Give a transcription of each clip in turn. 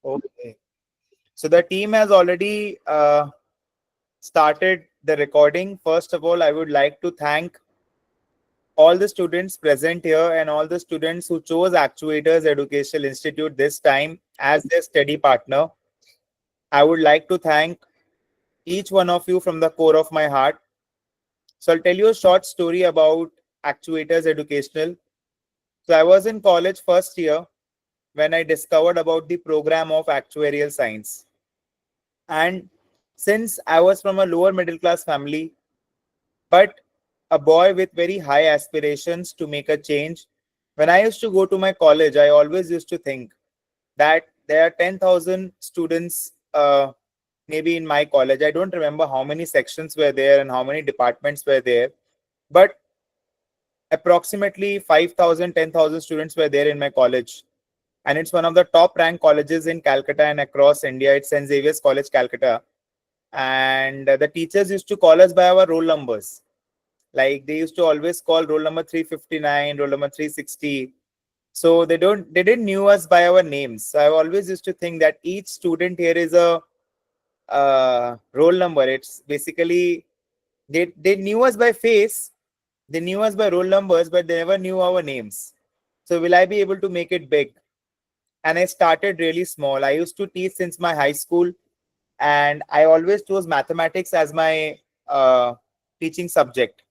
Okay. So the team has already started the recording. First of all, I would like to thank all the students present here and all the students who chose Actuators Educational Institute this time as their study partner. I would like to thank each one of you from the core of my heart. So I'll tell you a short story about Actuators Educational. So I was in college first year when I discovered about the program of actuarial science. And since I was from a lower middle class family, but a boy with very high aspirations to make a change, when I used to go to my college, I always used to think that there are 10,000 students, maybe in my college. I don't remember how many sections were there and how many departments were there, but approximately 5,000, 10,000 students were there in my college. And it's one of the top ranked colleges in Calcutta and across India. It's St. Xavier's College, Calcutta. And the teachers used to call us by our roll numbers. Like they used to always call roll number 359, roll number 360. So they didn't knew us by our names. So I always used to think that each student here is a roll number. It's basically they knew us by face, they knew us by roll numbers, but they never knew our names. So will I be able to make it big? And I started really small. I used to teach since my high school, and I always chose mathematics as my teaching subject.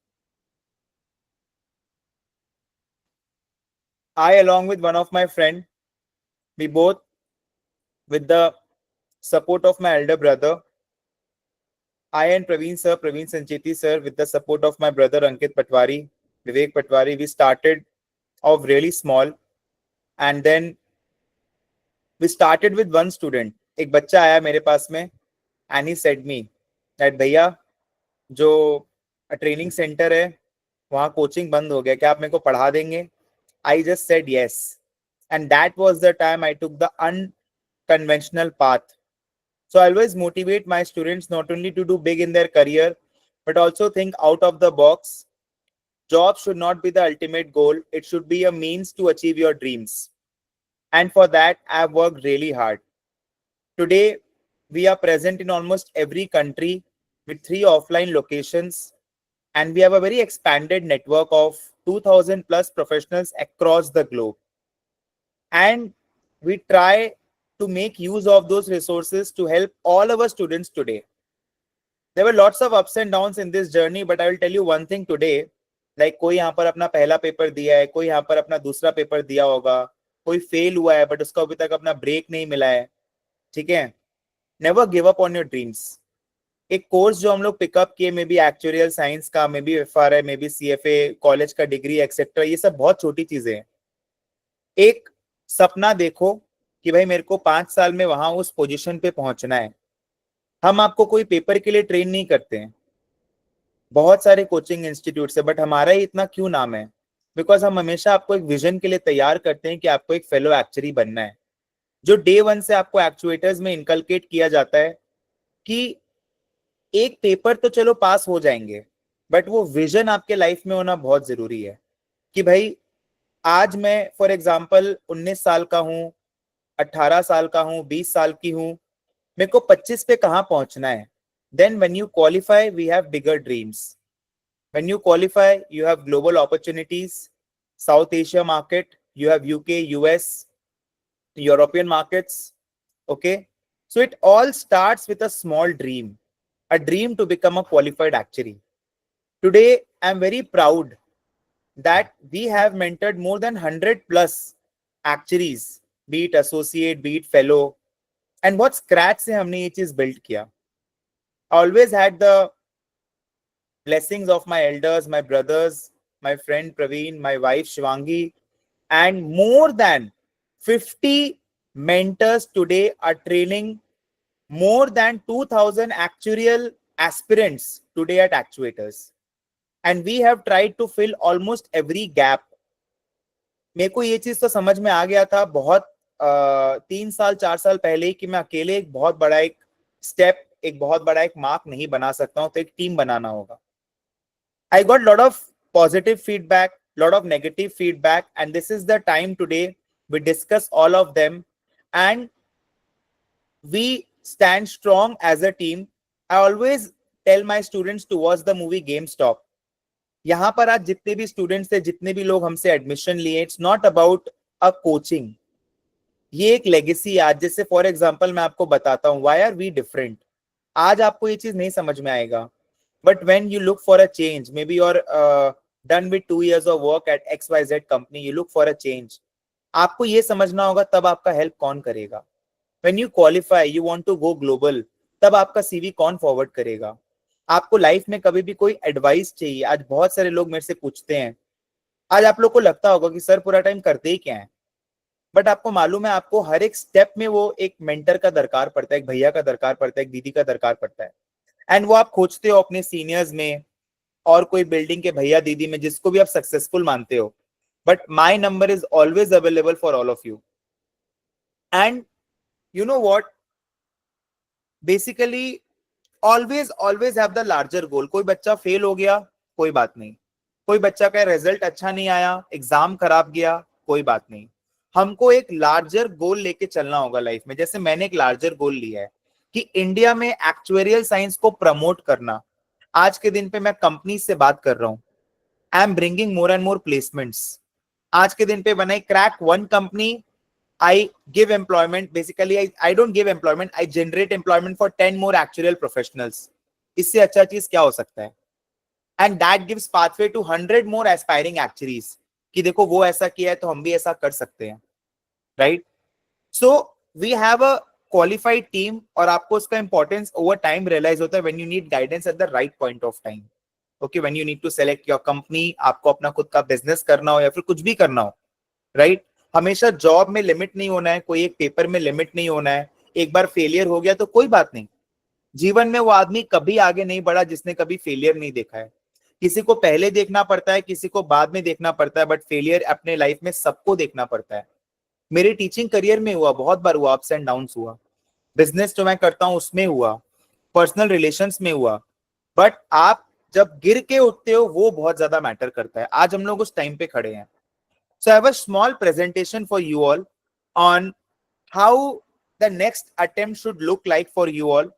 I, along with one of my friend, we both, with the support of my elder brother, I and Praveen sir, Praveen Sancheti sir, with the support of my brother Ankit Patwari, Vivek Patwari, we started off really small, and then we started with one student. एक बच्चा आया मेरे पास में, and he said me that भैया जो training centre है वहाँ coaching बंद हो गया, क्या आप मेरे को पढ़ा देंगे? I just said yes, and that was the time I took the unconventional path. So I always motivate my students not only to do big in their career, but also think out of the box. Job should not be the ultimate goal. It should be a means to achieve your dreams. And for that, I've worked really hard. Today, we are present in almost every country with 3 offline locations, and we have a very expanded network of 2,000 plus professionals across the globe. And we try to make use of those resources to help all our students today. There were lots of ups and downs in this journey, but I will tell you one thing today. Like कोई यहाँ पर अपना पहला paper दिया है, कोई यहाँ पर अपना दूसरा पेपर दिया होगा, कोई फेल हुआ है बट उसको अभी तक अपना ब्रेक नहीं मिला है. ठीक है, never give up on your dreams. एक कोर्स जो हम लोग पिकअप किए, मे बी एक्चुअरियल साइंस का, may be FRI, may be CFA, college का डिग्री एक्सेट्रा, ये सब बहुत छोटी चीजें हैं. एक सपना देखो कि भाई मेरे को 5 साल में वहां उस पोजीशन पे पहुंचना है. हम आपको कोई पेपर के लिए ट्रेन नहीं करते हैं, बहुत सारे कोचिंग इंस्टीट्यूट से, बट हमारा ही इतना क्यों नाम है? बिकॉज हम हमेशा आपको एक विजन के लिए तैयार करते हैं कि आपको एक फेलो एक्चुअरी बनना है. जो डे वन से आपको एक्चुएटर्स में इनकलकेट किया जाता है कि एक पेपर तो चलो पास हो जाएंगे, बट वो विजन आपके लाइफ में होना बहुत जरूरी है. कि भाई आज मैं फॉर एग्जाम्पल 19 साल का हूं, 18 साल का हूं, 20 साल की हूं, मेरे को 25 पे कहां पहुंचना है. Then when you qualify we have bigger dreams. When you qualify, you have global opportunities, South Asia market, you have UK, US, European markets. Okay. So it all starts with a small dream, a dream to become a qualified actuary. Today, I'm very proud that we have mentored more than 100 plus actuaries, be it associate, be it fellow. And what scratch से हमने ये चीज build किया. I always had the blessings of my elders, my brothers, my friend Praveen, my wife Shivangi, and more than 50 mentors today are training more than 2,000 actuarial aspirants today at Actuators. And we have tried to fill almost every gap. मेरे को ये चीज तो समझ में आ गया था बहुत 3 साल 4 साल पहले ही कि मैं अकेले एक बहुत बड़ा एक स्टेप, एक बहुत बड़ा एक मार्क नहीं बना सकता हूँ, तो एक टीम बनाना होगा. I got a lot of positive feedback, lot of negative feedback, and this is the time today we discuss all of them. And we stand strong as a team. I always tell my students to watch the movie GameStop. यहाँ पर आज जितने भी students थे, जितने भी लोग हमसे एडमिशन लिए, it's not about a coaching, ये एक लेगेसी। आज जैसे फॉर एग्जांपल मैं आपको बताता हूँ व्हाई आर वी डिफरेंट। आज आपको ये चीज नहीं समझ में आएगा, but when you look for a change, maybe your done with 2 years of work at XYZ company, you look for a change, आपको ये समझना होगा तब आपका हेल्प कौन करेगा। When you qualify, you want to go global, तब आपका सीवी कौन फॉरवर्ड करेगा। आपको लाइफ में कभी भी कोई एडवाइस चाहिए, आज बहुत सारे लोग मेरे से पूछते हैं। आज आप लोग को लगता होगा कि सर पूरा टाइम करते ही क्या है, बट आपको मालूम है आपको हर एक स्टेप में वो एक मेंटर का दरकार पड़ता है, एक भैया का दरकार पड़ता है, एक दीदी का दरकार पड़ता है। एंड वो आप खोजते हो अपने सीनियर्स में और कोई बिल्डिंग के भैया दीदी में, जिसको भी आप सक्सेसफुल मानते हो। But my number is always available for all of you. And you know what, basically always have the larger goal. कोई बच्चा फेल हो गया, कोई बात नहीं। कोई बच्चा का रिजल्ट अच्छा नहीं आया, एग्जाम खराब गया, कोई बात नहीं। हमको एक लार्जर गोल लेके चलना होगा लाइफ में। जैसे मैंने एक लार्जर गोल लिया है कि इंडिया में एक्चुअरियल साइंस को प्रमोट करना। आज के दिन पे मैं कंपनी से बात कर रहा हूं, I am bringing more and more placements. आज के दिन पे when I crack one company, I give employment. Basically, I don't give employment, I generate employment for 10 more actuarial professionals. इससे अच्छा चीज क्या हो सकता है। And that gives pathway to 100 more aspiring actuaries कि देखो वो ऐसा किया है तो हम भी ऐसा कर सकते हैं, right? So we have a qualified team, और आपको उसका इंपॉर्टेंस ओवर टाइम रियलाइज होता है when you need guidance at the right point of time. Okay, when you need to select your company, आपको अपना खुद का बिजनेस करना हो या फिर कुछ भी करना हो, राइट? हमेशा जॉब में लिमिट नहीं होना है, कोई एक पेपर में लिमिट नहीं होना है। एक बार फेलियर हो गया तो कोई बात नहीं। जीवन में वो आदमी कभी आगे नहीं बढ़ा जिसने कभी फेलियर नहीं देखा है। किसी को पहले देखना पड़ता है, किसी को बाद में देखना पड़ता है, बट फेलियर अपने लाइफ में सबको देखना पड़ता है। मेरे टीचिंग करियर में हुआ, बहुत बार हुआ, अप्स एंड डाउन्स हुआ। बिजनेस जो मैं करता हूं उसमें हुआ, पर्सनल रिलेशंस में हुआ। बट आप जब गिर के उठते हो वो बहुत ज्यादा मैटर करता है। आज हम लोग उस टाइम पे खड़े हैं। So I have a small presentation for you all on how the next attempt should look like for you all.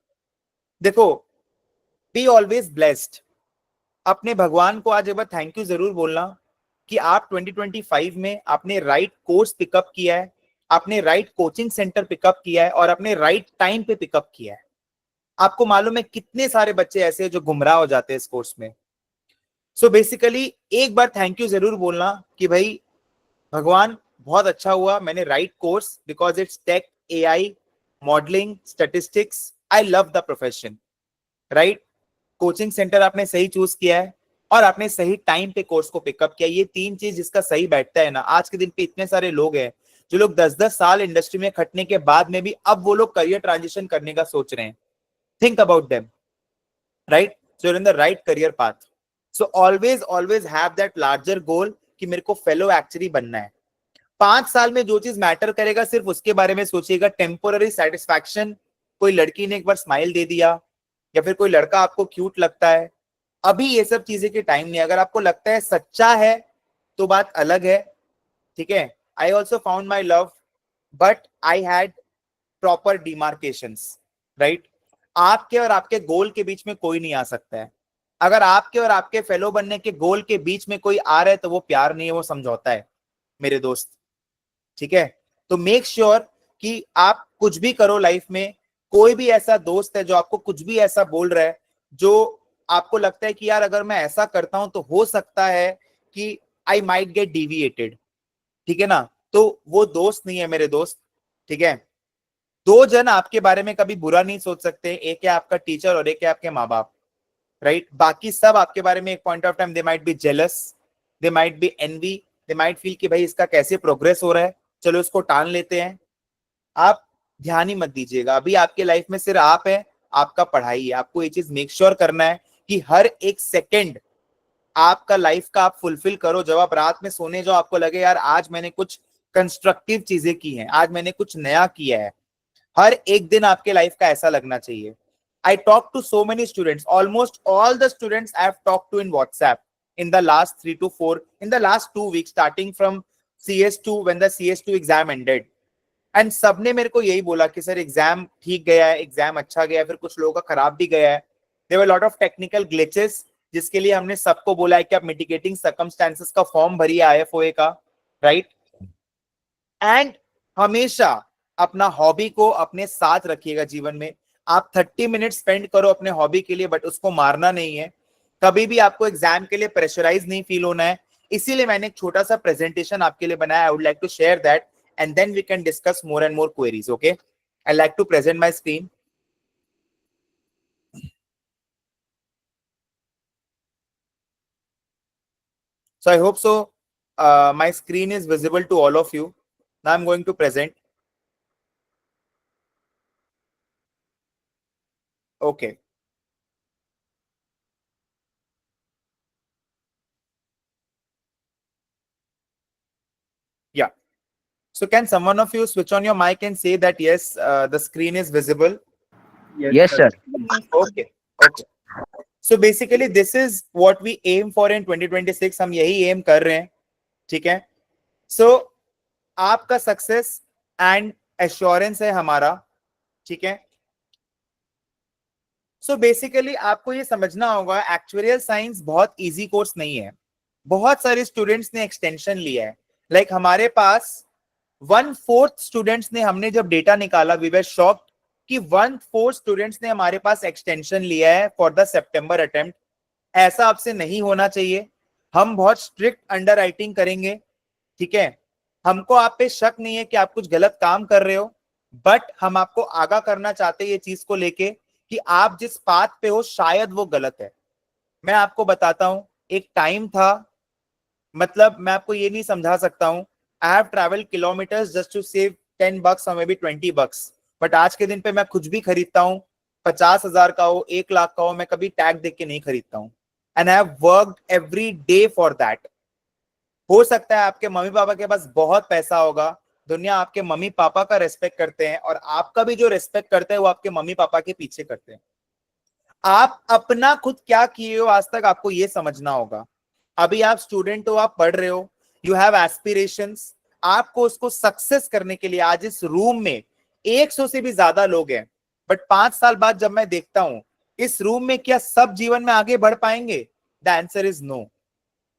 देखो, be always blessed. अपने भगवान को आज एक बार थैंक यू जरूर बोलना कि आप 2025 में आपने राइट कोर्स पिकअप किया है, आपने राइट कोचिंग सेंटर पिकअप किया है और आपने राइट टाइम पे पिकअप किया है। आपको मालूम है कितने सारे बच्चे ऐसे हैं जो गुमराह हो जाते हैं इस कोर्स में। सो बेसिकली एक बार थैंक यू जरूर बोलना कि भाई भगवान बहुत अच्छा हुआ, मैंने right course, because it's tech, AI, modelling, statistics, I love the profession, right? Coaching centre आपने सही चूज किया है और आपने सही टाइम पे कोर्स को पिकअप किया। ये तीन चीज जिसका सही बैठता है ना, आज के दिन पे इतने सारे लोग हैं जो लोग 10-10 साल इंडस्ट्री में खटने के बाद में भी अब वो लोग करियर ट्रांजिशन करने का सोच रहे हैं। Think about them, right? So in the right career path. So always have that larger goal कि मेरे को फेलो एक्चुअली बनना है। 5 साल में जो चीज मैटर करेगा सिर्फ उसके बारे में सोचिएगा। टेम्पोररी सेटिस्फैक्शन, कोई लड़की ने एक बार स्माइल दे दिया या फिर कोई लड़का आपको क्यूट लगता है, अभी ये सब चीजें के टाइम नहीं। अगर आपको लगता है सच्चा है तो बात अलग है, ठीक है? I also found my love, but I had proper demarcations, right? आपके और आपके गोल के बीच में कोई नहीं आ सकता है। अगर आपके और आपके फेलो बनने के गोल के बीच में कोई आ रहा है तो वो प्यार नहीं है, वो समझौता है मेरे दोस्त, ठीक है? तो मेक श्योर कि आप कुछ भी करो लाइफ में, कोई भी ऐसा दोस्त है जो आपको कुछ भी ऐसा बोल रहा है जो आपको लगता है कि यार अगर मैं ऐसा करता हूं तो हो सकता है कि आई माइट गेट डिविएटेड, ठीक है ना? तो वो दोस्त नहीं है मेरे दोस्त, ठीक है? दो जन आपके बारे में कभी बुरा नहीं सोच सकते, एक है आपका टीचर और एक है आपके माँ बाप, राइट? बाकी सब आपके बारे में एक point of time they might be jealous, they might be envy, they might feel कि भाई इसका कैसे प्रोग्रेस हो रहा है, चलो इसको टान लेते हैं। आप ध्यान ही मत दीजिएगा, अभी आपके लाइफ में सिर्फ आप है, आपका पढ़ाई है। आपको ये चीज मेक श्योर करना है कि हर एक सेकेंड आपका लाइफ का आप फुलफिल करो। जब आप रात में सोने जाओ आपको लगे यार आज मैंने कुछ कंस्ट्रक्टिव चीजें की हैं, आज मैंने कुछ नया किया है। हर एक दिन आपके लाइफ का ऐसा लगना चाहिए। I talked to so many students, almost all the students I have talked to in WhatsApp in the last 3 to 4, in the last 2 weeks, starting from CS2 when the CS2 exam ended. And सबने मेरे को यही बोला कि sir exam ठीक गया है, exam अच्छा गया है, फिर कुछ लोगों का खराब भी गया है, there were lot of technical glitches, जिसके लिए हमने सबको बोला है कि आप मिटिगेटिंग सर्कमस्टेंसेस का फॉर्म भरिए आईएफओए का, राइट। एंड हमेशा अपना हॉबी को अपने साथ रखिएगा जीवन में। आप 30 मिनट स्पेंड करो अपने हॉबी के लिए, बट उसको मारना नहीं है। कभी भी आपको एग्जाम के लिए प्रेशराइज नहीं फील होना है। इसीलिए मैंने एक छोटा सा प्रेजेंटेशन आपके लिए बनाया। I would like to share that and then we can discuss more and more queries. Okay, I like to present my screen. So I hope so. My screen is visible to all of you. Now I'm going to present. Okay. Yeah. So can someone of you switch on your mic and say that yes, the screen is visible? Yes, sir. Okay. Okay. So basically this is what we aim for in 2026. हम यही aim कर रहे हैं, ठीक है? So आपका success and assurance है हमारा, ठीक है? सो बेसिकली आपको ये समझना होगा, एक्चुअरियल साइंस बहुत इजी कोर्स नहीं है। बहुत सारे स्टूडेंट्स ने एक्सटेंशन लिया है। लाइक हमारे पास 1/4 स्टूडेंट्स ने, हमने जब डेटा निकाला वी वर शॉक्ड कि 1/4 स्टूडेंट्स ने हमारे पास एक्सटेंशन लिया है फॉर द सितंबर अटेम्प्ट। ऐसा आपसे नहीं होना चाहिए। हम बहुत स्ट्रिक्ट अंडर राइटिंग करेंगे, ठीक है? हमको आप पे शक नहीं है कि आप कुछ गलत काम कर रहे हो, बट हम आपको आगाह करना चाहते हैं ये चीज को लेके कि आप जिस पाथ पे हो शायद वो गलत है। मैं आपको बताता हूं, एक टाइम था, मतलब मैं आपको ये नहीं समझा सकता हूं, I have travel kilometres just to save 10 bucks और मे बी 20 bucks, बट आज के दिन पे मैं कुछ भी खरीदता हूं, 50,000 का हो, 1 लाख का हो, मैं कभी टैग देख के नहीं खरीदता हूं। And I have worked every day for that. हो सकता है आपके मम्मी पापा के पास बहुत पैसा होगा, दुनिया आपके मम्मी पापा का रेस्पेक्ट करते हैं, और आपका भी जो रेस्पेक्ट करते हैं वो आपके मम्मी पापा के पीछे करते हैं। आप अपना खुद क्या किए हो आज तक, आपको ये समझना होगा। अभी आप स्टूडेंट हो, आप पढ़ रहे हो, यू हैव एस्पिरेशंस, आपको उसको सक्सेस करने के लिए आज इस रूम में 100 से भी ज्यादा लोग हैं, बट 5 साल बाद जब मैं देखता हूं इस रूम में, क्या सब जीवन में आगे बढ़ पाएंगे? The answer is no.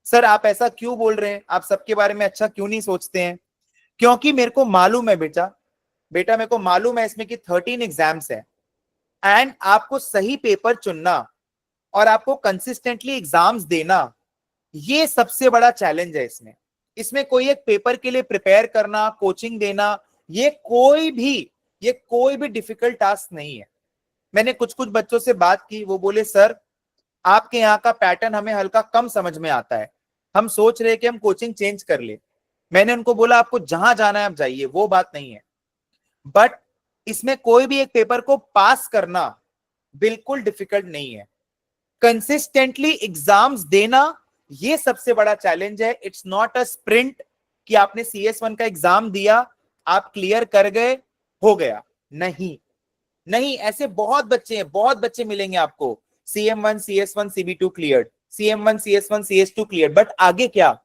Sir आप ऐसा क्यों बोल रहे हैं, आप सबके बारे में अच्छा क्यों नहीं सोचते हैं? क्योंकि मेरे को मालूम है बेटा, बेटा मेरे को मालूम है इसमें कि 13 एग्जाम्स है, एंड आपको सही पेपर चुनना और आपको कंसिस्टेंटली एग्जाम्स देना, ये सबसे बड़ा चैलेंज है इसमें। इसमें कोई एक पेपर के लिए प्रिपेयर करना, कोचिंग देना, ये कोई भी डिफिकल्ट टास्क नहीं है। मैंने कुछ कुछ बच्चों से बात की, वो बोले सर आपके यहाँ का पैटर्न हमें हल्का कम समझ में आता है, हम सोच रहे हैं कि हम कोचिंग चेंज कर ले। मैंने उनको बोला आपको जहां जाना है आप जाइए, वो बात नहीं है, बट इसमें कोई भी एक पेपर को पास करना बिल्कुल डिफिकल्ट नहीं है। कंसिस्टेंटली एग्जाम्स देना, ये सबसे बड़ा चैलेंज है। इट्स नॉट अ स्प्रिंट कि आपने CS1 का एग्जाम दिया, आप क्लियर कर गए, हो गया। नहीं नहीं, ऐसे बहुत बच्चे हैं, बहुत बच्चे मिलेंगे आपको, CM1 CS1 CB2 cleared, CM1 CS1 CS2 clear, but आगे क्या?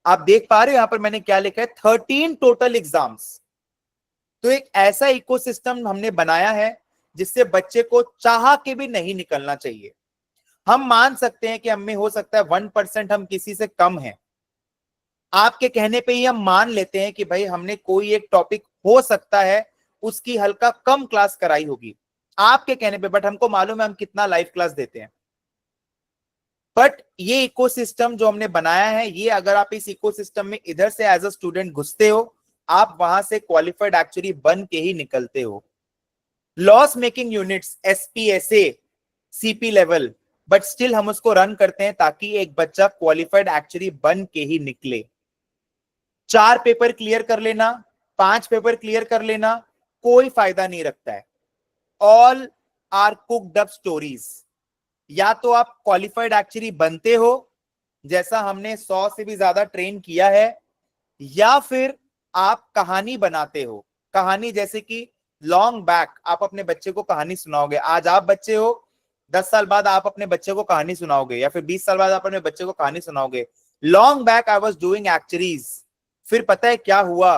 आप देख पा रहे हो यहां पर मैंने क्या लिखा है, 13 टोटल एग्जाम्स। तो एक ऐसा इकोसिस्टम हमने बनाया है जिससे बच्चे को चाह के भी नहीं निकलना चाहिए। हम मान सकते हैं कि हमें हो सकता है 1% हम किसी से कम हैं, आपके कहने पे ही हम मान लेते हैं कि भाई हमने कोई एक टॉपिक हो सकता है उसकी हल्का कम क्लास कराई होगी आपके कहने पे, बट हमको मालूम है हम कितना लाइव क्लास देते हैं। बट ये इकोसिस्टम जो हमने बनाया है, ये अगर आप इस इकोसिस्टम में इधर से एज अ स्टूडेंट घुसते हो, आप वहां से क्वालिफाइड एक्चुअली बन के ही निकलते हो। Loss making units, SPSA, CP level, but still हम उसको रन करते हैं ताकि एक बच्चा क्वालिफाइड एक्चुअली बन के ही निकले। 4 पेपर क्लियर कर लेना, 5 पेपर क्लियर कर लेना कोई फायदा नहीं रखता है। All are cooked up stories. या तो आप क्वालिफाइड एक्चुअली बनते हो, जैसा हमने 100 से भी ज्यादा ट्रेन किया है, या फिर आप कहानी बनाते हो। कहानी जैसे कि लॉन्ग बैक आप अपने बच्चे को कहानी सुनाओगे, आज आप बच्चे हो, 10 साल बाद आप अपने बच्चे को कहानी सुनाओगे, या फिर 20 साल बाद आप अपने बच्चे को कहानी सुनाओगे। Long back I was doing एक्चुअलीज, फिर पता है क्या हुआ,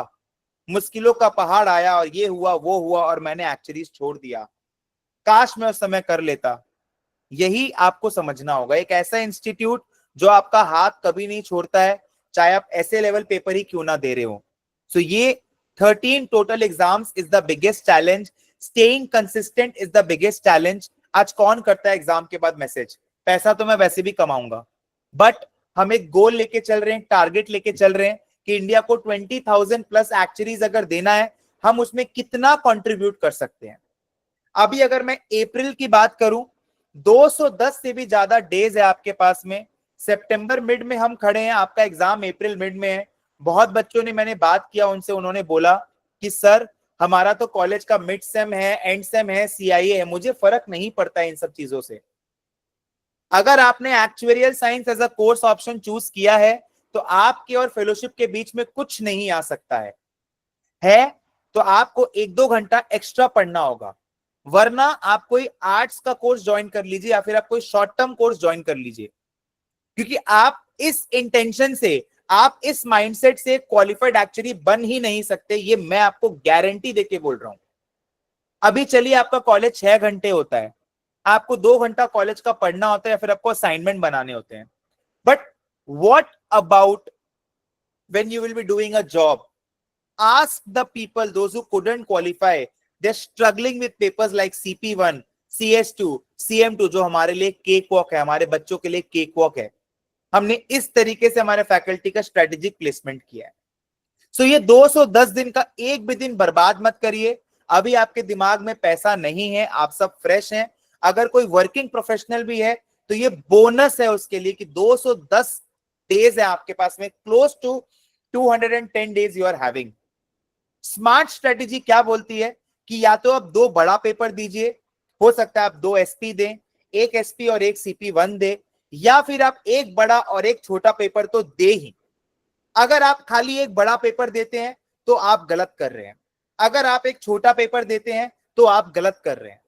मुश्किलों का पहाड़ आया और ये हुआ वो हुआ और मैंने एक्चुअलीज छोड़ दिया, काश मैं उस समय कर लेता। यही आपको समझना होगा। एक ऐसा इंस्टीट्यूट जो आपका हाथ कभी नहीं छोड़ता है, चाहे आप ऐसे लेवल पेपर ही क्यों ना दे रहे हो। सो ये 13 total exams is the biggest challenge, staying consistent is the biggest challenge. आज कौन करता है एग्जाम के बाद मैसेज, पैसा तो मैं वैसे भी कमाऊंगा, बट हम एक गोल लेके चल रहे हैं, टारगेट लेके चल रहे हैं कि इंडिया को 20,000 प्लस एक्चुअलीज अगर देना है, हम उसमें कितना कंट्रीब्यूट कर सकते हैं। अभी अगर मैं अप्रैल की बात करूं, 210 से भी ज्यादा डेज है आपके पास में। सितंबर मिड में हम खड़े हैं, आपका एग्जाम अप्रैल मिड में है। बहुत बच्चों ने, मैंने बात किया उनसे, उन्होंने बोला कि सर हमारा तो कॉलेज का मिड सेम है, एंड सेम है, सीआईए है, मुझे फर्क नहीं पड़ता इन सब चीजों से। अगर आपने actuarial science as a course option choose किया है तो आपके और फेलोशिप के बीच में कुछ नहीं आ सकता है तो आपको 1-2 घंटा एक्स्ट्रा पढ़ना होगा, वरना आप कोई आर्ट्स का कोर्स ज्वाइन कर लीजिए या फिर आप कोई शॉर्ट टर्म कोर्स ज्वाइन कर लीजिए, क्योंकि आप इस इंटेंशन से, आप इस माइंडसेट से क्वालिफाइड एक्चुअली बन ही नहीं सकते। ये मैं आपको गारंटी देके बोल रहा हूं। अभी चलिए आपका कॉलेज 6 घंटे होता है, आपको 2 घंटा कॉलेज का पढ़ना होता है या फिर आपको असाइनमेंट बनाने होते हैं, but what about when you will be doing a job? Ask the people, those who couldn't qualify, they're struggling with papers like CP1, CS2, CM2, जो हमारे लिए केक वॉक है, हमारे बच्चों के लिए केक वॉक है। हमने इस तरीके से हमारे फैकल्टी का स्ट्रेटेजिक प्लेसमेंट किया है। सो ये 210 दिन का एक भी दिन बर्बाद मत करिए। अभी आपके दिमाग में पैसा नहीं है, आप सब फ्रेश हैं। अगर कोई वर्किंग प्रोफेशनल भी है तो ये बोनस है उसके लिए कि 210 डेज है आपके पास में, close to 210 days you are having. Smart strategy क्या बोलती है कि या तो आप 2 बड़ा पेपर दीजिए, हो सकता है आप 2 एसपी दें, एक एसपी और एक CP1 दे, या फिर आप एक बड़ा और एक छोटा पेपर तो दे ही। अगर आप खाली एक बड़ा पेपर देते हैं तो आप गलत कर रहे हैं, अगर आप एक छोटा पेपर देते हैं तो आप गलत कर रहे हैं।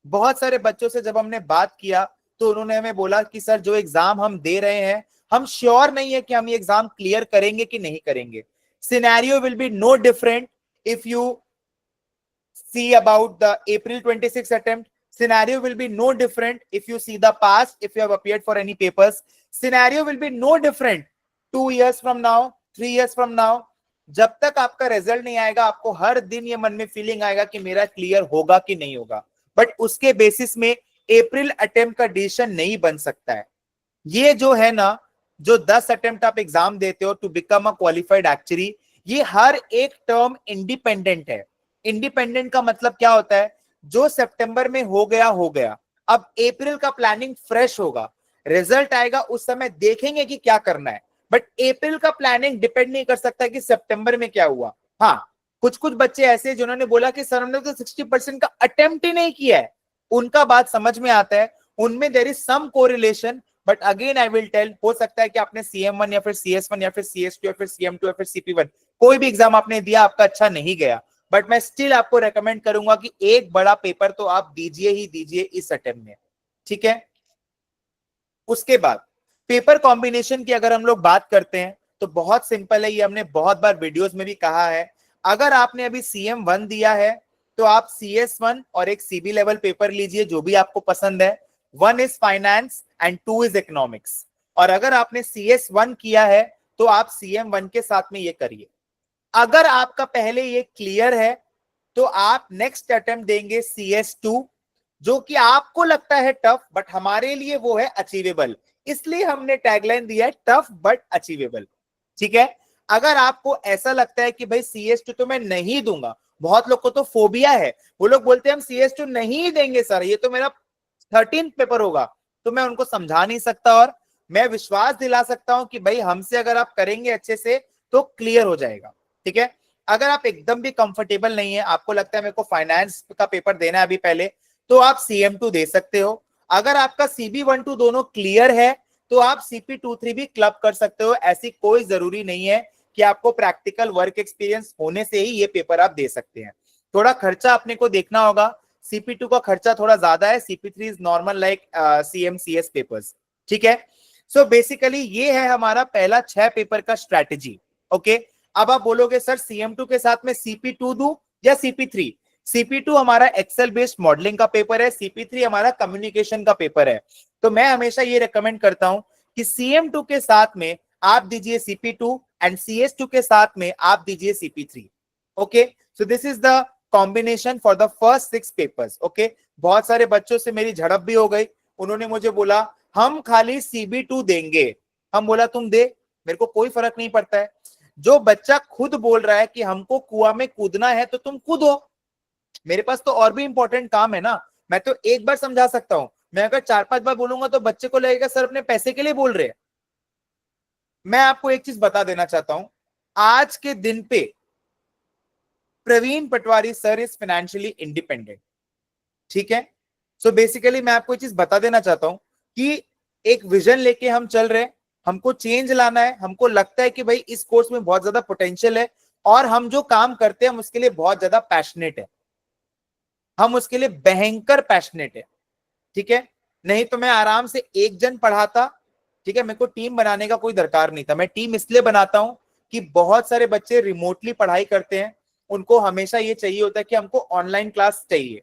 बहुत सारे बच्चों से जब हमने बात किया तो उन्होंने हमें बोला कि सर जो एग्जाम हम दे रहे हैं, हम श्योर नहीं है कि हम ये एग्जाम क्लियर करेंगे कि नहीं करेंगे। Scenario will be no different if you see about the April 26 attempt. Scenario will be no different if you see the past, if you have appeared for any papers. Scenario will be no different 2 years from now, 3 years from now. जब तक आपका result नहीं आएगा, आपको हर दिन ये मन में फीलिंग आएगा कि मेरा क्लियर होगा कि नहीं होगा, बट उसके बेसिस में अप्रैल अटेम्प्ट का डिसीजन नहीं बन सकता है। ये जो है ना, जो 10 अटेम्प्ट आप एग्जाम देते हो to become a qualified actually, ये हर एक टर्म इंडिपेंडेंट है। इंडिपेंडेंट का मतलब क्या होता है? जो सितंबर में हो गया हो गया, अब अप्रैल का प्लानिंग फ्रेश होगा, रिजल्ट आएगा उस समय देखेंगे कि क्या करना है, बट अप्रैल का प्लानिंग डिपेंड नहीं कर सकता कि सितंबर में क्या हुआ। हाँ, कुछ कुछ बच्चे ऐसे जिन्होंने बोला कि सर हमने तो 60% का अटेम्प्ट ही नहीं किया है, उनका बात समझ में आता है, उनमें there is some correlation, but again I will tell, हो सकता है कि आपने CM1 या फिर CS1 या फिर CS2 या फिर CM2 या फिर CP1 कोई भी एग्जाम आपने दिया, आपका अच्छा नहीं गया, बट मैं स्टिल आपको रेकमेंड करूंगा कि एक बड़ा पेपर तो आप दीजिए ही दीजिए इस अटेम्प्ट में, ठीक है। उसके बाद पेपर कॉम्बिनेशन की अगर हम लोग बात करते हैं तो बहुत सिंपल है, ये हमने बहुत बार वीडियोस में भी कहा है। अगर आपने अभी CM1 दिया है तो आप CS1 और एक CB लेवल पेपर लीजिए जो भी आपको पसंद है। 1 is finance and 2 is economics. और अगर आपने CS1 किया है तो आप CM1 के साथ में ये करिए। अगर आपका पहले ये क्लियर है तो आप नेक्स्ट अटेम्प्ट देंगे CS2, जो कि आपको लगता है टफ, बट हमारे लिए वो है अचीवेबल, इसलिए हमने टैगलाइन दिया है टफ बट अचीवेबल, ठीक है। अगर आपको ऐसा लगता है कि भाई CS2 तो मैं नहीं दूंगा, बहुत लोग को तो फोबिया है, वो लोग बोलते हैं हम CS2 नहीं देंगे सर, ये तो मेरा 13th पेपर होगा, तो मैं उनको समझा नहीं सकता और मैं विश्वास दिला सकता हूं कि भाई हमसे अगर आप करेंगे अच्छे से तो क्लियर हो जाएगा, ठीक है। अगर आप एकदम भी कंफर्टेबल नहीं है, आपको लगता है मेरे को फाइनेंस का पेपर देना है अभी पहले, तो आप CM2 दे सकते हो। अगर आपका CB1-2 दोनों क्लियर है तो आप CP2-3 भी क्लब कर सकते हो। ऐसी कोई जरूरी नहीं है कि आपको प्रैक्टिकल वर्क एक्सपीरियंस होने से ही ये पेपर आप दे सकते हैं। थोड़ा खर्चा अपने को देखना होगा, CP2 का खर्चा थोड़ा ज्यादा है, CP3 is normal like CM-CS papers, ठीक है। सो बेसिकली ये है हमारा पहला 6 पेपर का स्ट्रैटेजी, ओके। अब आप बोलोगे सर CM2 के साथ में CP2 दूं या CP3? CP2 हमारा एक्सेल बेस्ड मॉडलिंग का पेपर है, CP3 हमारा कम्युनिकेशन का पेपर है। तो मैं हमेशा ये रेकमेंड करता हूं कि CM2 के साथ में आप दीजिए CP2 एंड CS2 के साथ में आप दीजिए CP3। Okay, so this is the combination for the first 6 papers. Okay, बहुत सारे बच्चों से मेरी झड़प भी हो गई, उन्होंने मुझे बोला हम खाली CB2 देंगे। हम बोला तुम दे, मेरे को कोई फर्क नहीं पड़ता है। जो बच्चा खुद बोल रहा है कि हमको कुआं में कूदना है तो तुम कूदो, मेरे पास तो और भी इंपॉर्टेंट काम है ना। मैं तो एक बार समझा सकता हूं, मैं अगर 4-5 बार बोलूंगा तो बच्चे को लगेगा सर अपने पैसे के लिए बोल रहे हैं। मैं आपको एक चीज बता देना चाहता हूं, आज के दिन पे प्रवीण पटवारी सर इज फाइनेंशियली इंडिपेंडेंट। ठीक है, सो बेसिकली मैं आपको एक चीज बता देना चाहता हूं कि एक विजन लेके हम चल रहे हैं, हमको चेंज लाना है, हमको लगता है कि भाई इस कोर्स में बहुत ज्यादा पोटेंशियल है और हम जो काम करते हैं हम उसके लिए बहुत ज्यादा पैशनेट है, हम उसके लिए भयंकर पैशनेट है। ठीक है, नहीं तो मैं आराम से एक जन पढ़ाता। ठीक है, मेरे को टीम बनाने का कोई दरकार नहीं था। मैं टीम इसलिए बनाता हूं कि बहुत सारे बच्चे रिमोटली पढ़ाई करते हैं, उनको हमेशा ये चाहिए होता है कि हमको ऑनलाइन क्लास चाहिए।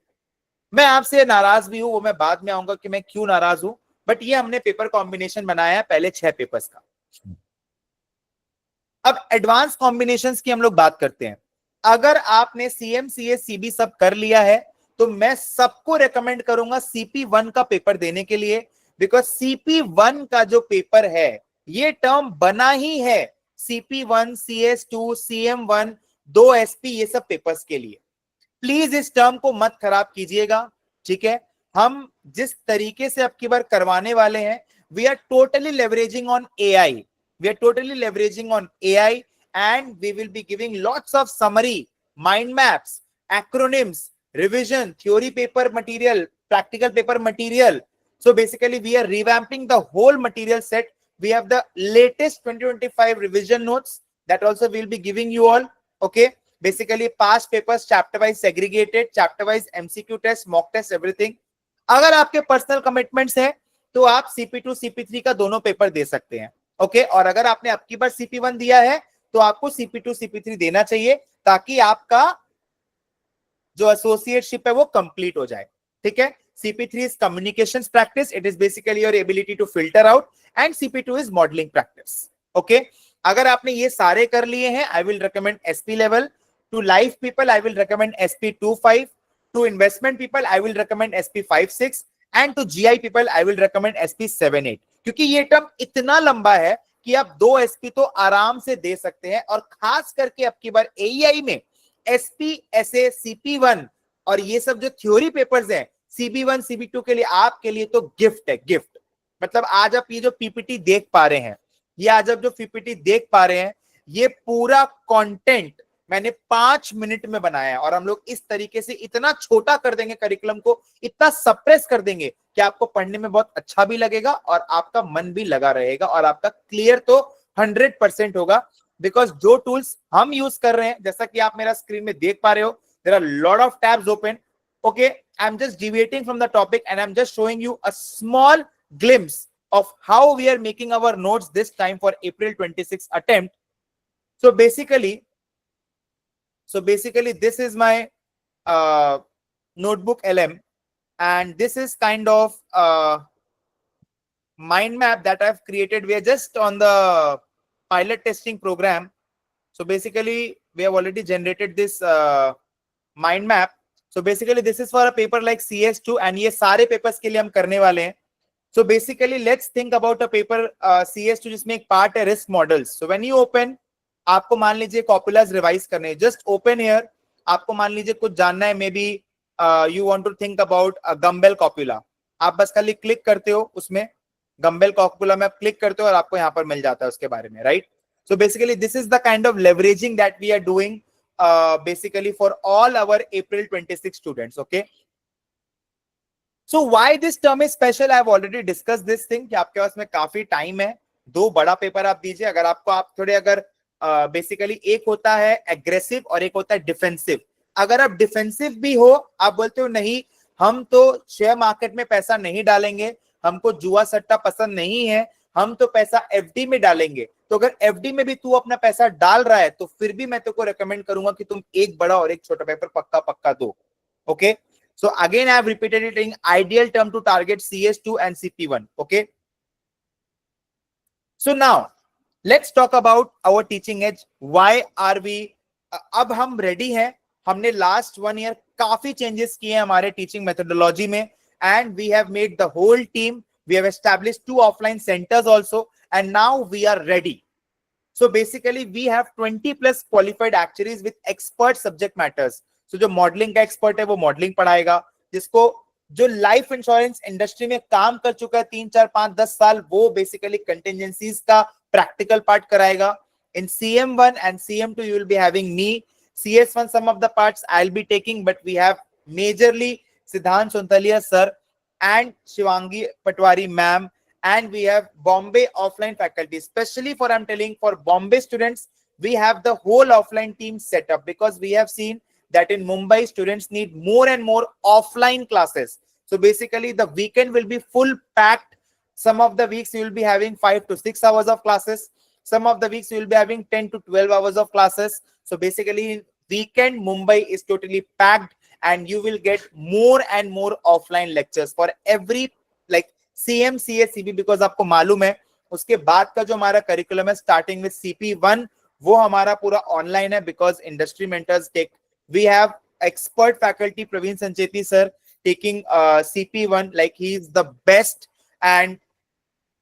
मैं आपसे नाराज भी हूं, वो मैं बाद में आऊंगा कि मैं क्यों नाराज हूं, बट ये हमने पेपर कॉम्बिनेशन बनाया है पहले 6 पेपर्स का। अब एडवांस कॉम्बिनेशंस की हम लोग बात करते हैं। अगर आपने CM CS CB सब कर लिया है तो मैं सबको रेकमेंड करूंगा CP1 का पेपर देने के लिए, बिकॉज CP1 का जो पेपर है ये टर्म बना ही है CP1 CS2 CM1 2 SP ये सब पेपर्स के लिए। प्लीज इस टर्म को मत खराब कीजिएगा। ठीक है, हम जिस तरीके से अब की बार करवाने वाले हैं, we are totally leveraging on AI, we are totally leveraging on AI, and we will be giving lots of summary, mind maps, acronyms, revision, theory paper material, practical paper material. So basically we are revamping the whole material set. We have the latest 2025 revision notes that also we'll be giving you all. Okay, basically past papers chapter wise segregated, chapter wise MCQ test, mock test, everything. अगर आपके personal commitments है तो आप CP2 CP3 का दोनों paper दे सकते हैं। Okay, और अगर आपने अब की बार CP1 दिया है तो आपको CP2 CP3 देना चाहिए ताकि आपका जो एसोसिएटशिप है वो कंप्लीट हो जाए। ठीक है, CP3 is communication practice, it is basically your ability to filter out, and CP2 is modelling practice. Okay, अगर आपने ये सारे कर लिए हैं, I will recommend SP level. To life people I will recommend SP25, to investment people I will recommend SP56, and to GI people I will recommend SP78। क्योंकि ये term इतना लंबा है कि आप 2 SP तो आराम से दे सकते हैं, और खास करके अब की बार AEI में SP SA CP1 और ये सब जो थ्योरी पेपर्स हैं CB1 CB2 के लिए, आपके लिए तो गिफ्ट है, गिफ्ट। मतलब आज आप ये जो PPT देख पा रहे हैं, ये आज आप जो PPT देख पा रहे हैं, ये पूरा कंटेंट मैंने 5 मिनट में बनाया है, और हम लोग इस तरीके से इतना छोटा कर देंगे करिकुलम को, इतना सप्रेस कर देंगे कि आपको पढ़ने में बहुत अच्छा भी लगेगा और आपका मन भी लगा रहेगा और आपका क्लियर तो 100% होगा। बिकॉज जो टूल्स हम यूज कर रहे हैं, जैसा कि आप मेरा स्क्रीन में देख पा रहे हो, there are lot of tabs open. Okay, I am just deviating from the topic and I am just showing you a small glimpse of how we are making our notes this time for April 26 attempt. So basically this is my notebook LM, and this is kind of mind map that I've created. We are just on the pilot testing program. So basically we have already generated this mind map. So basically this is for a paper like CS2, and ये सारे papers के लिए हम करने वाले हैं। So basically let's think about a paper CS2 जिसमें एक part है risk models. So when you open, आपको मान लीजिए कॉपुलास रिवाइज करने, जस्ट ओपन हियर। आपको मान लीजिए कुछ जानना है, maybe you want to think about Gumbel copula, आप बस खाली क्लिक करते हो उसमें, गम्बेल कॉपुला में आप क्लिक करते हो और आपको यहाँ पर मिल जाता है उसके बारे में, right. So basically this is the kind of leveraging that we are doing basically for all our April 26 students. Okay, so why this term is special? I have already discussed this thing कि आपके पास में काफी time है, 2 बड़ा paper आप दीजिए। अगर आपको आप थोड़े अगर बेसिकली एक होता है एग्रेसिव और एक होता है डिफेंसिव। अगर आप डिफेंसिव भी हो, आप बोलते हो नहीं हम तो शेयर मार्केट में पैसा नहीं डालेंगे, हमको जुआ सट्टा पसंद नहीं है, हम तो पैसा FD में डालेंगे, तो अगर एफडी में भी तू अपना पैसा डाल रहा है तो फिर भी मैं तेको रेकमेंड करूंगा कि तुम एक बड़ा और एक छोटा पेपर पक्का पक्का दो. Okay, so again I have repeated it in ideal term to target CS2 and CP1. Okay, so now let's talk about our teaching edge. Why are we अब हम रेडी हैं. हमने लास्ट 1 ईयर काफी changes किए हैं हमारे teaching methodology में, and we have made the whole team. We have established 2 offline centres also, and now we are ready. So basically we have 20 plus qualified actuaries with expert subject matters. So जो modelling का expert है वो modelling पढ़ाएगा, जिसको जो life insurance industry में काम कर चुका है 3 4 5 10 साल, वो बेसिकली कंटिजेंसीज का प्रैक्टिकल पार्ट कराएगा. In CM1 and CM2 you will be having me. CS1 some of the parts I'll be taking, but we have majorly Siddhant Sontalia sir and Shivangi Patwari ma'am, and we have Bombay offline faculty. Especially for, I'm telling, for Bombay students, we have the whole offline team set up, because we have seen that in Mumbai students need more and more offline classes. So basically the weekend will be full packed. Some of the weeks you will be having 5 to 6 hours of classes. Some of the weeks you will be having 10 to 12 hours of classes. So basically weekend Mumbai is totally packed, and you will get more and more offline lectures for every like CM CS CB, because आपको मालूम है उसके बाद का जो हमारा curriculum है starting with CP1 वो हमारा पूरा ऑनलाइन है, because industry mentors tech. We have expert faculty Praveen Sancheti sir taking CP1, like he is the best. And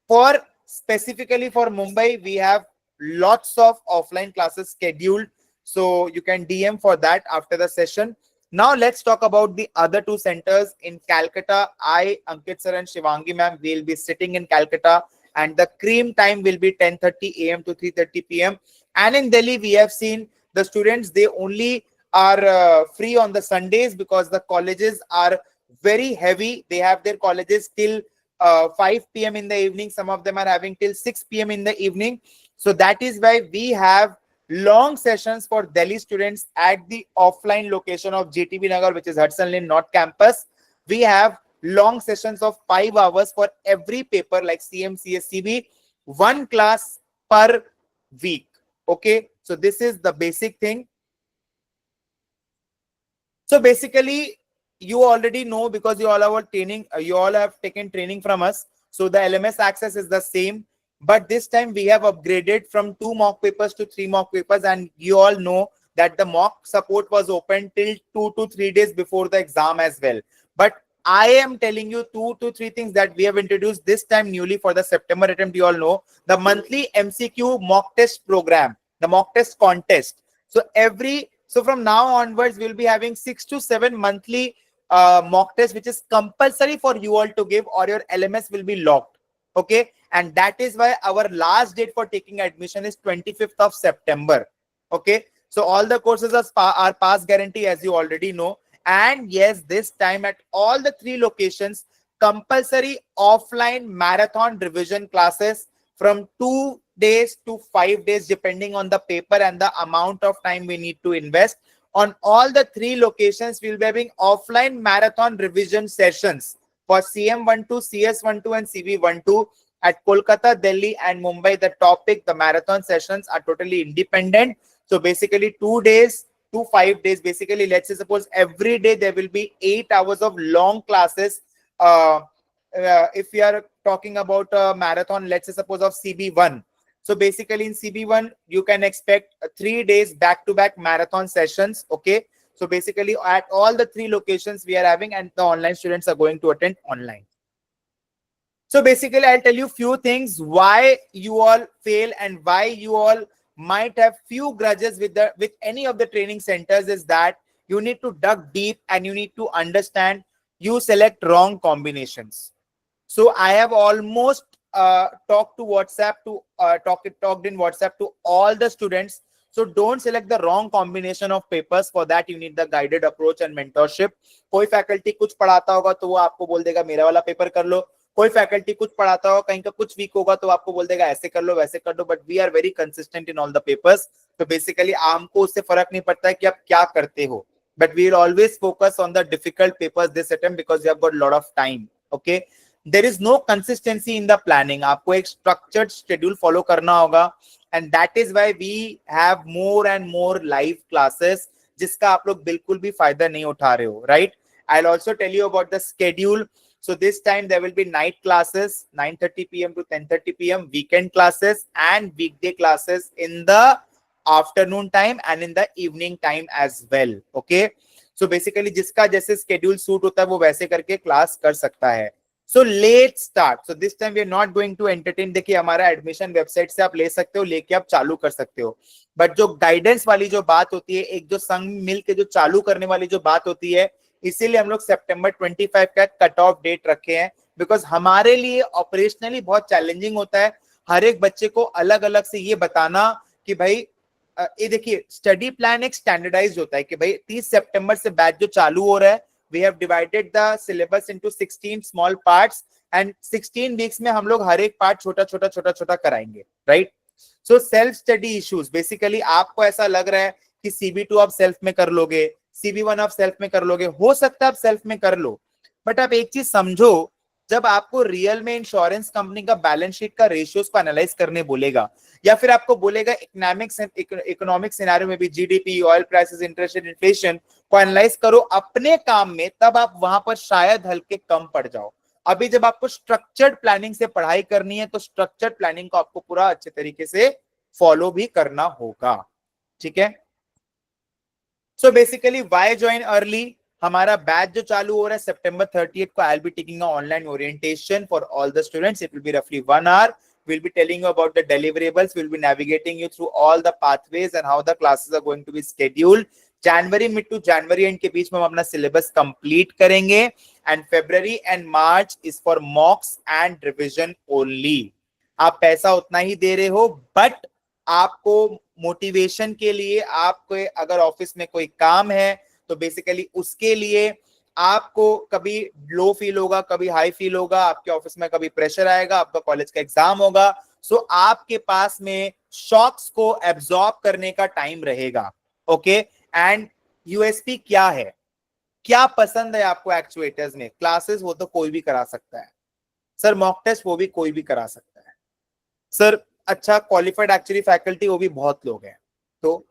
for specifically for Mumbai, we have lots of offline classes scheduled, so you can DM for that after the session. Now let's talk about the other 2 centers in Calcutta. I, Ankit sir and Shivangi ma'am will be sitting in Calcutta, and the cream time will be 10:30 AM to 3:30 PM. And in Delhi, we have seen the students, they only are free on the Sundays, because the colleges are very heavy. They have their colleges till 5 PM in the evening. Some of them are having till 6 PM in the evening. So that is why we have long sessions for Delhi students at the offline location of JTB Nagar, which is Hudson Lane North Campus. We have long sessions of 5 hours for every paper like CM, CS, CB, 1 class per week. Okay, so this is the basic thing. So basically you already know, because you all have training, you all have taken training from us. So the LMS access is the same, but this time we have upgraded from 2 mock papers to 3 mock papers. And you all know that the mock support was open till 2 to 3 days before the exam as well. But I am telling you 2 to 3 things that we have introduced this time newly for the September attempt. You all know the monthly MCQ mock test program, the mock test contest. So from now onwards, we'll be having 6 to 7 monthly mock tests, which is compulsory for you all to give, or your LMS will be locked. Okay, and that is why our last date for taking admission is 25th of September. Okay, so all the courses are pass guarantee, as you already know. And yes, this time at all the 3 locations, compulsory offline marathon revision classes from 2 days to 5 days, depending on the paper and the amount of time we need to invest. On all the 3 locations, we'll be having offline marathon revision sessions for CM12, CS12, and CV12. At Kolkata, Delhi, and Mumbai, the topic, the marathon sessions are totally independent. So basically 2 days to 5 days. Basically, let's say suppose every day there will be 8 hours of long classes. If we are talking about a marathon, let's say suppose of CB1. So basically in CB1, you can expect 3 days back-to-back marathon sessions. Okay. So basically at all the 3 locations we are having, and the online students are going to attend online. So basically I'll tell you few things why you all fail and why you all might have few grudges with any of the training centers, is that you need to dig deep and you need to understand you select wrong combinations. So I have almost talked in WhatsApp to all the students. So don't select the wrong combination of papers. For that you need the guided approach and mentorship. कोई faculty कुछ पढ़ाता होगा तो वो आपको बोल देगा मेरा वाला पेपर कर लो. कोई faculty कुछ पढ़ाता होगा, कहीं का कुछ weak होगा तो आपको बोल देगा ऐसे कर लो वैसे कर लो. But we are very consistent in all the papers. So basically आपको उससे फर्क नहीं पड़ता है कि आप क्या करते हो. But we will always focus on the difficult papers this attempt, because we have got a lot of time. Okay. There is no consistency in the planning. आपको एक स्ट्रक्चर्ड शेड्यूल फॉलो करना होगा, and that is why we have more and more live classes, जिसका आप लोग बिल्कुल भी फायदा नहीं उठा रहे हो, right? I'll also tell you about the schedule. So this time there will be night classes 9:30 p.m. to 10:30 p.m, weekend classes and weekday classes in the afternoon time and in the evening time as well. Okay, so basically जिसका जैसे schedule suit होता है वो वैसे करके class कर सकता है. So let's start. So this time we are not going to entertain. देखिए हमारा एडमिशन वेबसाइट से आप ले सकते हो, लेके आप चालू कर सकते हो, बट जो गाइडेंस वाली जो बात होती है, एक जो संग मिल के जो चालू करने वाली जो बात होती है, इसीलिए हम लोग सितंबर 25 का कट ऑफ डेट रखे हैं, बिकॉज हमारे लिए ऑपरेशनली बहुत चैलेंजिंग होता है हर एक बच्चे को अलग अलग से ये बताना कि भाई ये देखिए स्टडी प्लान एक स्टैंडर्डाइज्ड होता है कि भाई 30 सितंबर से बैच जो चालू हो रहा है, we have divided the syllabus into 16 small parts, and 16 weeks में हम लोग हर एक पार्ट छोटा छोटा छोटा छोटा कराएंगे, right? So self study issues, basically आपको ऐसा लग रहा है कि CB2 आप सेल्फ में कर लोगे, CB1 आप सेल्फ में कर लोगे, हो सकता है आप सेल्फ में कर लो, बट आप एक चीज समझो, जब आपको रियल में इंश्योरेंस कंपनी का बैलेंस शीट का रेशियोज को एनालाइज करने बोलेगा, या फिर आपको बोलेगा इकोनॉमिक सिनेरियो में भी GDP, oil prices, interest rate, inflation को एनालाइज करो अपने काम में, तब आप वहां पर शायद हल्के कम पड़ जाओ. अभी जब आपको स्ट्रक्चर्ड प्लानिंग से पढ़ाई करनी है, तो स्ट्रक्चर्ड प्लानिंग को आपको पूरा अच्छे तरीके से फॉलो भी करना होगा, ठीक है? So basically why join early, हमारा बैच जो चालू हो रहा है सितंबर 30 को, I will be taking online orientation for all the students. It will be रफली 1 hour. We'll be telling you about the deliverables. We'll be navigating you through all the pathways and how the classes are going to be scheduled. January mid to January end के बीच में हम अपना syllabus complete करेंगे, and February and March is for mocks and revision only. आप पैसा उतना ही दे रहे हो, बट आपको मोटिवेशन के लिए, आपको अगर ऑफिस में कोई काम है तो बेसिकली उसके लिए आपको कभी लो फील होगा, कभी हाई फील होगा, आपके ऑफिस में कभी प्रेशर आएगा, आपका कॉलेज का एग्जाम होगा, सो आपके पास में शॉक्स को एब्जॉर्ब करने का टाइम रहेगा. ओके, एंड यूएसपी क्या है, क्या पसंद है आपको एक्चुएटर्स में? क्लासेस वो तो कोई भी करा सकता है सर, मॉक टेस्ट वो भी कोई भी करा सकता है सर, अच्छा क्वालिफाइड एक्चुअली फैकल्टी वो भी बहुत लोग हैं. तो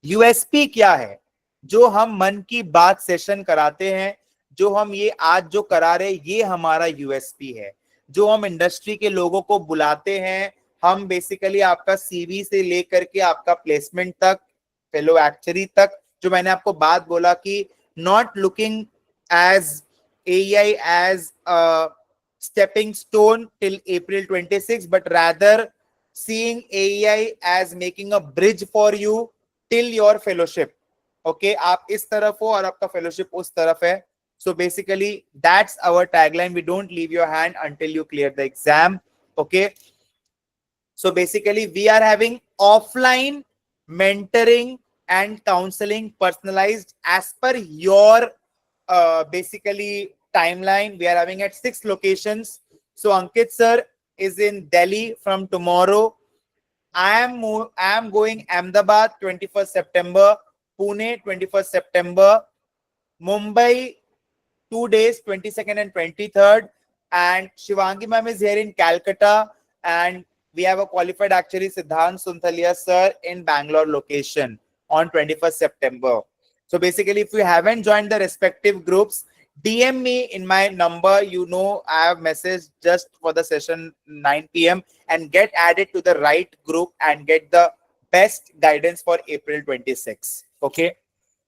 यूएसपी क्या है? जो हम मन की बात सेशन कराते हैं, जो हम ये आज जो करा रहे, ये हमारा यूएसपी है. जो हम इंडस्ट्री के लोगों को बुलाते हैं, हम बेसिकली आपका सीवी से लेकर के आपका प्लेसमेंट तक, फेलो एक्चुअली तक, जो मैंने आपको बात बोला कि not looking as AEI as stepping stone till April 26, but rather seeing AEI as making a bridge for you till your fellowship. Okay, आप इस तरफ हो और आपका fellowship उस तरफ है. So basically that's our tagline. We don't leave your hand until you clear the exam. Okay, so basically we are having offline mentoring and counseling personalized as per your basically timeline. We are having at 6 locations. So Ankit sir is in Delhi from tomorrow. I am going Ahmedabad 21st September, Pune 21st September, Mumbai 2 days 22nd and 23rd, and Shivangi ma'am is here in Calcutta, and we have a qualified actuary Siddhant Sunthalia sir in Bangalore location on 21st September. So basically, if you haven't joined the respective groups, DM me in my number. You know, I have messaged just for the session 9 p.m. and get added to the right group and get the best guidance for April 26. Okay.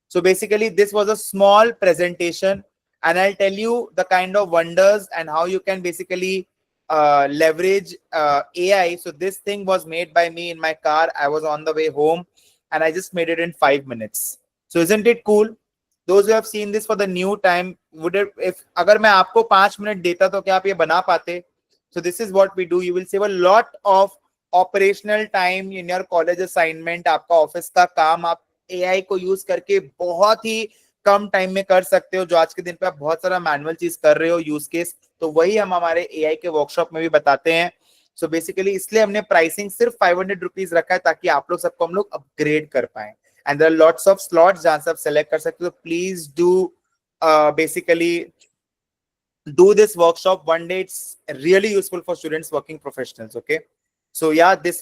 So basically, this was a small presentation, and I'll tell you the kind of wonders and how you can basically leverage AI. So this thing was made by me in my car. I was on the way home and I just made it in 5 minutes. So isn't it cool? Those who have seen this for the new time, would it, if अगर मैं आपको 5 minute देता तो क्या आप ये बना पाते? So this is what we do. You will save a lot of operational time in your college assignment. आपका ऑफिस का काम आप AI को यूज करके बहुत ही कम टाइम में कर सकते हो, जो आज के दिन पे आप बहुत सारा मैनुअल चीज कर रहे हो, यूज केस, तो वही हम हमारे AI के वर्कशॉप में भी बताते हैं. सो बेसिकली इसलिए हमने प्राइसिंग सिर्फ 500 रुपीज रखा है, ताकि आप लोग सबको हम लोग अपग्रेड कर पाए. And there are lots of slots जहां से आप select कर सकते हो. Please do basically do this workshop one day. It's really useful for students, working professionals. Okay. So yeah, this